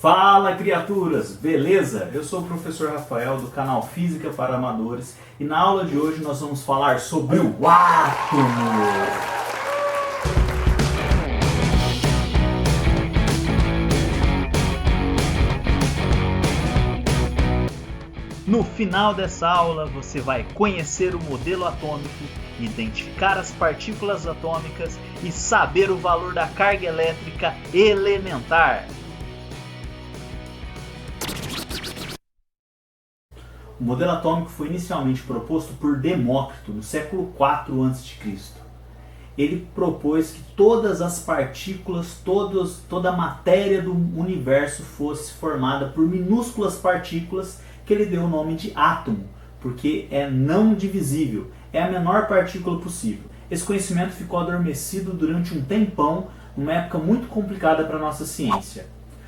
Fala, criaturas! Beleza? Eu sou o professor Rafael do canal Física para Amadores e na aula de hoje nós vamos falar sobre o átomo. No final dessa aula você vai conhecer o modelo atômico, identificar as partículas atômicas e saber o valor da carga elétrica elementar. O modelo atômico foi inicialmente proposto por Demócrito no século IV a.C. Ele propôs que todas as partículas, toda a matéria do universo fosse formada por minúsculas partículas que ele deu o nome de átomo, porque é não divisível, é a menor partícula possível. Esse conhecimento ficou adormecido durante um tempão, numa época muito complicada para a nossa ciência.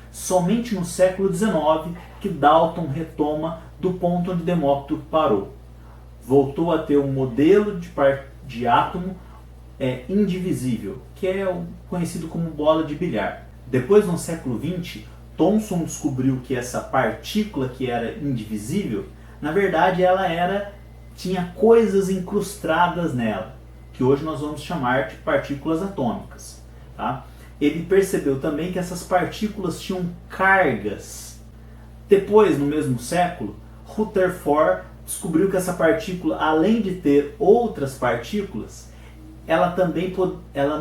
Somente no século XIX que Dalton retoma do ponto onde Demócrito parou. Voltou a ter um modelo de átomo indivisível, que é conhecido como bola de bilhar. Depois, no século XX, Thomson descobriu que essa partícula que era indivisível, na verdade ela tinha coisas incrustadas nela, que hoje nós vamos chamar de partículas atômicas. Tá? Ele percebeu também que essas partículas tinham cargas. Depois, no mesmo século, Rutherford descobriu que essa partícula, além de ter outras partículas, ela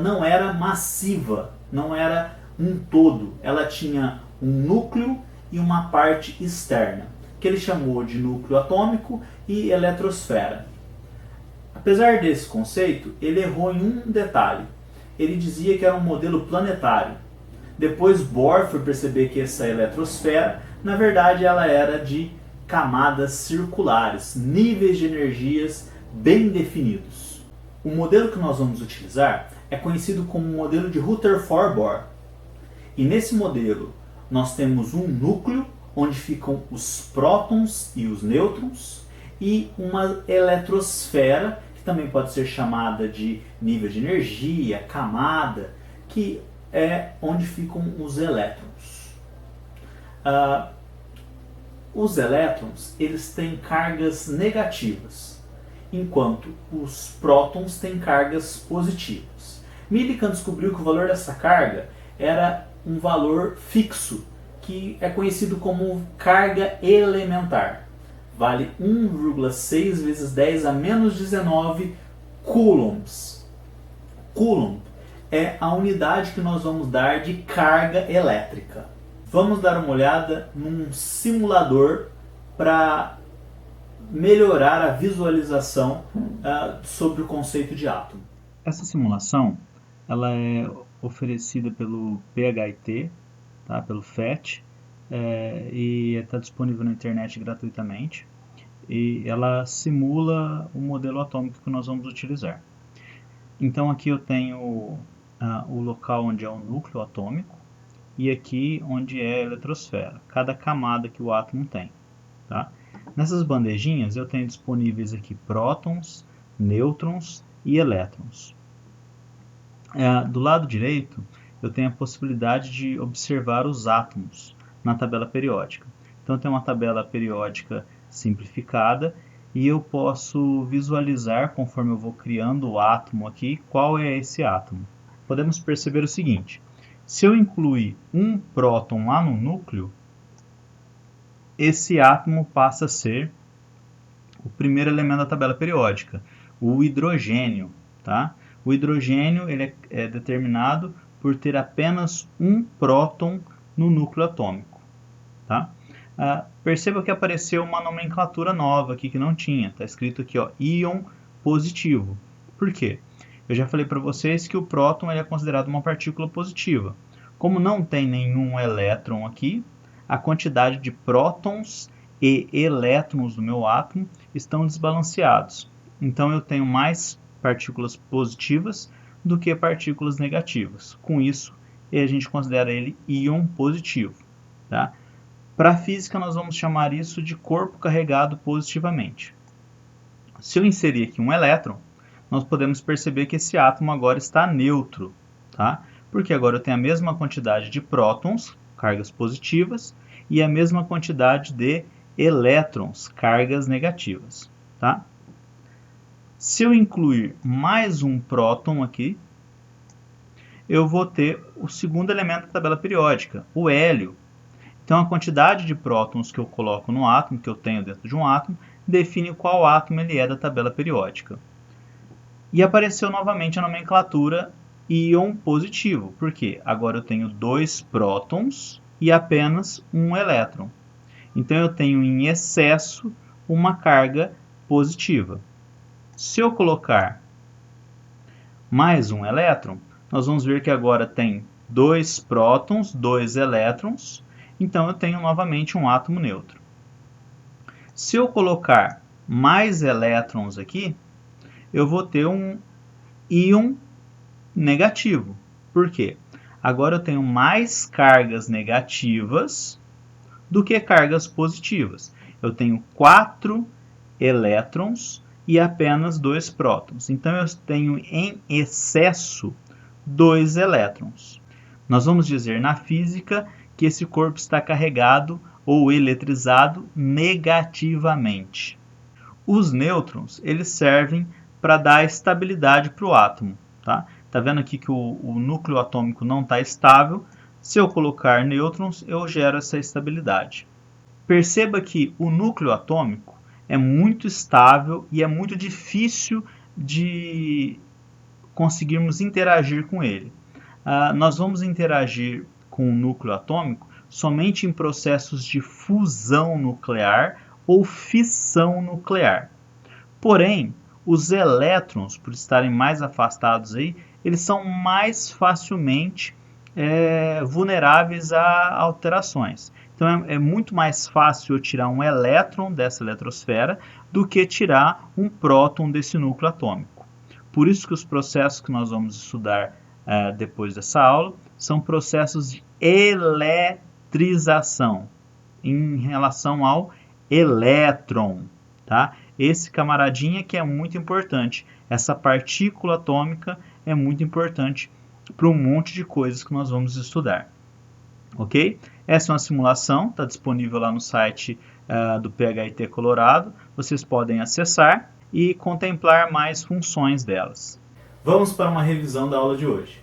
não era massiva, não era um todo. Ela tinha um núcleo e uma parte externa, que ele chamou de núcleo atômico e eletrosfera. Apesar desse conceito, ele errou em um detalhe. Ele dizia que era um modelo planetário. Depois Bohr foi perceber que essa eletrosfera, na verdade, ela era de camadas circulares, níveis de energias bem definidos. O modelo que nós vamos utilizar é conhecido como o modelo de Rutherford-Bohr. E nesse modelo nós temos um núcleo onde ficam os prótons e os nêutrons e uma eletrosfera, que também pode ser chamada de nível de energia, camada, que é onde ficam os elétrons. Os elétrons, eles têm cargas negativas, enquanto os prótons têm cargas positivas. Millikan descobriu que o valor dessa carga era um valor fixo, que é conhecido como carga elementar. Vale 1,6 vezes 10 a menos 19 coulombs. Coulomb é a unidade que nós vamos dar de carga elétrica. Vamos dar uma olhada num simulador para melhorar a visualização sobre o conceito de átomo. Essa simulação ela é oferecida pelo PHIT, tá? Pelo FET, e está disponível na internet gratuitamente. E ela simula o modelo atômico que nós vamos utilizar. Então aqui eu tenho o local onde é o núcleo atômico e aqui onde é a eletrosfera, cada camada que o átomo tem. Tá? Nessas bandejinhas eu tenho disponíveis aqui prótons, nêutrons e elétrons. Do lado direito eu tenho a possibilidade de observar os átomos na tabela periódica. Então tem uma tabela periódica simplificada e eu posso visualizar, conforme eu vou criando o átomo aqui, qual é esse átomo. Podemos perceber o seguinte: se eu incluir um próton lá no núcleo, esse átomo passa a ser o primeiro elemento da tabela periódica, o hidrogênio. Tá? O hidrogênio ele é determinado por ter apenas um próton no núcleo atômico. Tá? Perceba que apareceu uma nomenclatura nova aqui que não tinha. Está escrito aqui, ó, íon positivo. Por quê? Eu já falei para vocês que o próton ele é considerado uma partícula positiva. Como não tem nenhum elétron aqui, a quantidade de prótons e elétrons do meu átomo estão desbalanceados. Então eu tenho mais partículas positivas do que partículas negativas. Com isso, a gente considera ele íon positivo. Tá? Para a física, nós vamos chamar isso de corpo carregado positivamente. Se eu inserir aqui um elétron, nós podemos perceber que esse átomo agora está neutro. Tá? Porque agora eu tenho a mesma quantidade de prótons cargas positivas, e a mesma quantidade de elétrons, cargas negativas. Tá? Se eu incluir mais um próton aqui, eu vou ter o segundo elemento da tabela periódica, o hélio. Então, a quantidade de prótons que eu coloco no átomo, que eu tenho dentro de um átomo, define qual átomo ele é da tabela periódica. E apareceu novamente a nomenclatura íon positivo. Por quê? Agora eu tenho 2 prótons e apenas um elétron. Então, eu tenho em excesso uma carga positiva. Se eu colocar mais um elétron, nós vamos ver que agora tem 2 prótons, 2 elétrons, então eu tenho novamente um átomo neutro. Se eu colocar mais elétrons aqui, eu vou ter um íon negativo. Por quê? Agora eu tenho mais cargas negativas do que cargas positivas. Eu tenho 4 elétrons e apenas 2 prótons. Então eu tenho em excesso 2 elétrons. Nós vamos dizer na física que esse corpo está carregado ou eletrizado negativamente. Os nêutrons, eles servem para dar estabilidade para o átomo. Tá vendo aqui que o núcleo atômico não está estável? Se eu colocar nêutrons, eu gero essa estabilidade. Perceba que o núcleo atômico é muito estável e é muito difícil de conseguirmos interagir com ele. Nós vamos interagir com o núcleo atômico somente em processos de fusão nuclear ou fissão nuclear. Porém, os elétrons, por estarem mais afastados aí, eles são mais facilmente vulneráveis a alterações. Então é muito mais fácil eu tirar um elétron dessa eletrosfera do que tirar um próton desse núcleo atômico. Por isso que os processos que nós vamos estudar depois dessa aula são processos de eletrização em relação ao elétron. Tá? Esse camaradinha que é muito importante. Essa partícula atômica é muito importante para um monte de coisas que nós vamos estudar. Ok? Essa é uma simulação, está disponível lá no site do PHIT Colorado. Vocês podem acessar e contemplar mais funções delas. Vamos para uma revisão da aula de hoje.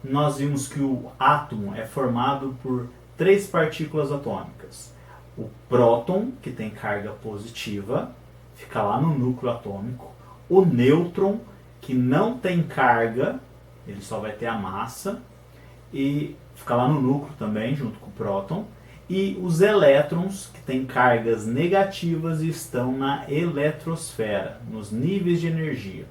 Nós vimos que o átomo é formado por 3 partículas atômicas. O próton, que tem carga positiva, fica lá no núcleo atômico. O nêutron, que não tem carga, ele só vai ter a massa, e fica lá no núcleo também, junto com o próton. E os elétrons, que têm cargas negativas e estão na eletrosfera, nos níveis de energia.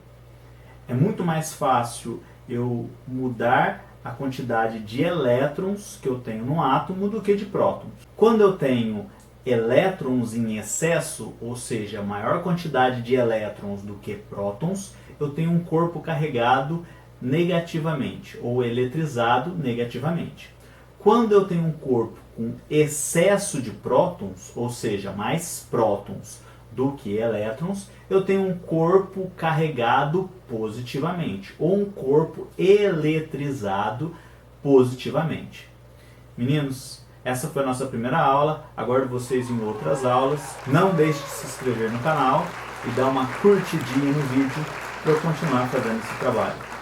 É muito mais fácil eu mudar a quantidade de elétrons que eu tenho no átomo do que de prótons. Quando eu tenho elétrons em excesso, ou seja, maior quantidade de elétrons do que prótons, eu tenho um corpo carregado negativamente ou eletrizado negativamente. Quando eu tenho um corpo com excesso de prótons, ou seja, mais prótons do que elétrons, eu tenho um corpo carregado positivamente ou um corpo eletrizado positivamente. Meninos, essa foi a nossa primeira aula. Aguardo vocês em outras aulas. Não deixe de se inscrever no canal e dar uma curtidinha no vídeo para eu continuar fazendo esse trabalho.